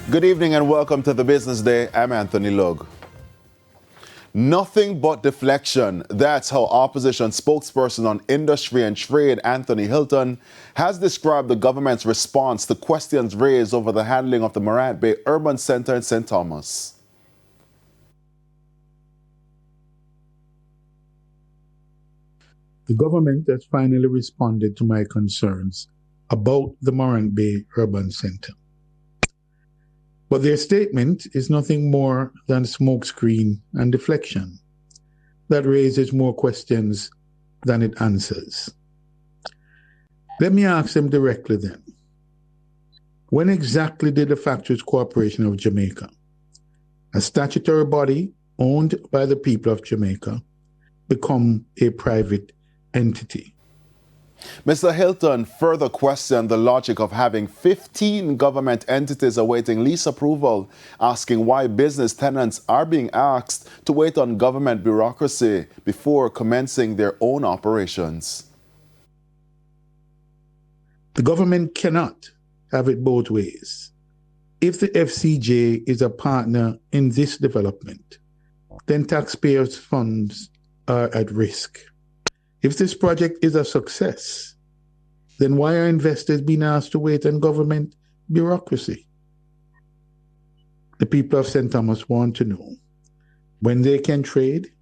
Good evening and welcome to the Business Day. I'm Anthony Lugg. Nothing but deflection. That's how opposition spokesperson on industry and trade, Anthony Hilton, has described the government's response to questions raised over the handling of the Morant Bay Urban Center in St. Thomas. The government has finally responded to my concerns about the Morant Bay Urban Center. But their statement is nothing more than smokescreen and deflection that raises more questions than it answers. Let me ask them directly then. When exactly did the Factories Corporation of Jamaica, a statutory body owned by the people of Jamaica, become a private entity? Mr. Hilton further questioned the logic of having 15 government entities awaiting lease approval, asking why business tenants are being asked to wait on government bureaucracy before commencing their own operations. The government cannot have it both ways. If the FCJ is a partner in this development, then taxpayers' funds are at risk. If this project is a success, then why are investors being asked to wait on government bureaucracy? The people of St. Thomas want to know when they can trade,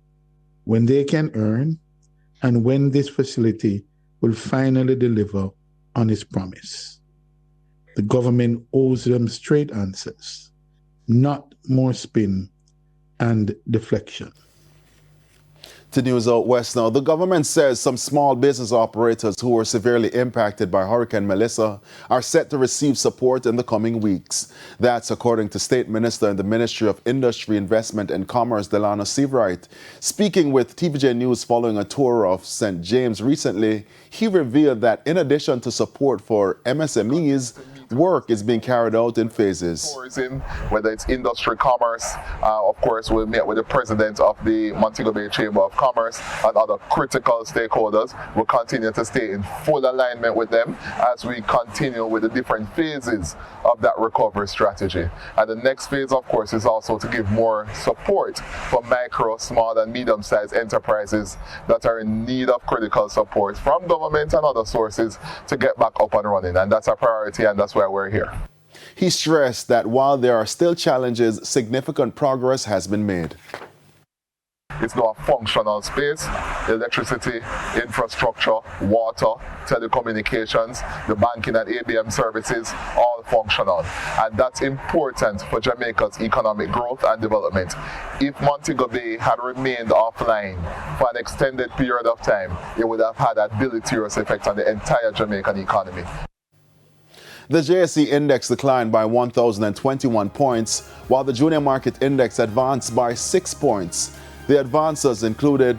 when they can earn, and when this facility will finally deliver on its promise. The government owes them straight answers, not more spin and deflection. To News Out West now, the government says some small business operators who were severely impacted by Hurricane Melissa are set to receive support in the coming weeks. That's according to State Minister in the Ministry of Industry, Investment and Commerce, Delano Seavright. Speaking with TVJ News following a tour of St. James recently, he revealed that in addition to support for MSMEs, work is being carried out in phases. Tourism, whether it's industry, commerce, of course, we'll meet with the president of the Montego Bay Chamber of Commerce and other critical stakeholders. We'll continue to stay in full alignment with them as we continue with the different phases of that recovery strategy. And the next phase, of course, is also to give more support for micro, small and medium-sized enterprises that are in need of critical support from government and other sources to get back up and running. And that's a priority, and that's why we're here. He stressed that while there are still challenges, significant progress has been made. It's now a functional space: electricity, infrastructure, water, telecommunications, the banking and ABM services, all functional. And that's important for Jamaica's economic growth and development. If Montego Bay had remained offline for an extended period of time, it would have had a deleterious effect on the entire Jamaican economy. The JSE index declined by 1,021 points, while the junior market index advanced by 6 points. The advances included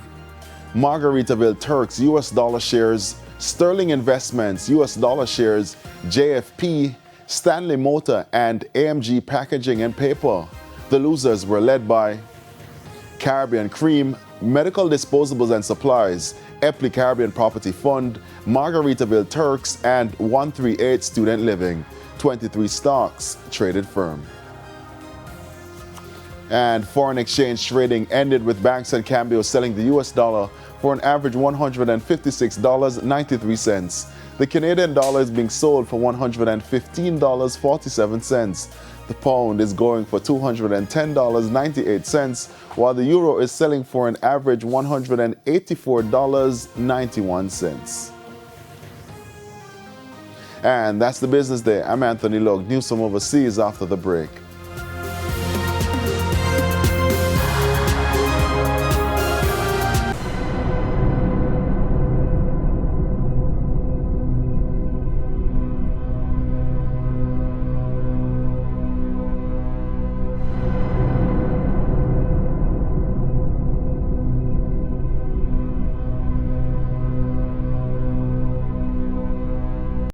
Margaritaville Turks US dollar shares, Sterling Investments US dollar shares, JFP, Stanley Motor, and AMG Packaging and Paper. The losers were led by Caribbean Cream, Medical Disposables and Supplies, Epley Caribbean Property Fund, Margaritaville Turks, and 138 Student Living. 23 stocks traded firm. And foreign exchange trading ended with banks and Cambio selling the US dollar for an average $156.93. The Canadian dollar is being sold for $115.47. The pound is going for $210.98, while the euro is selling for an average $184.91. And that's the Business Day. I'm Anthony Lugg. News from overseas after the break.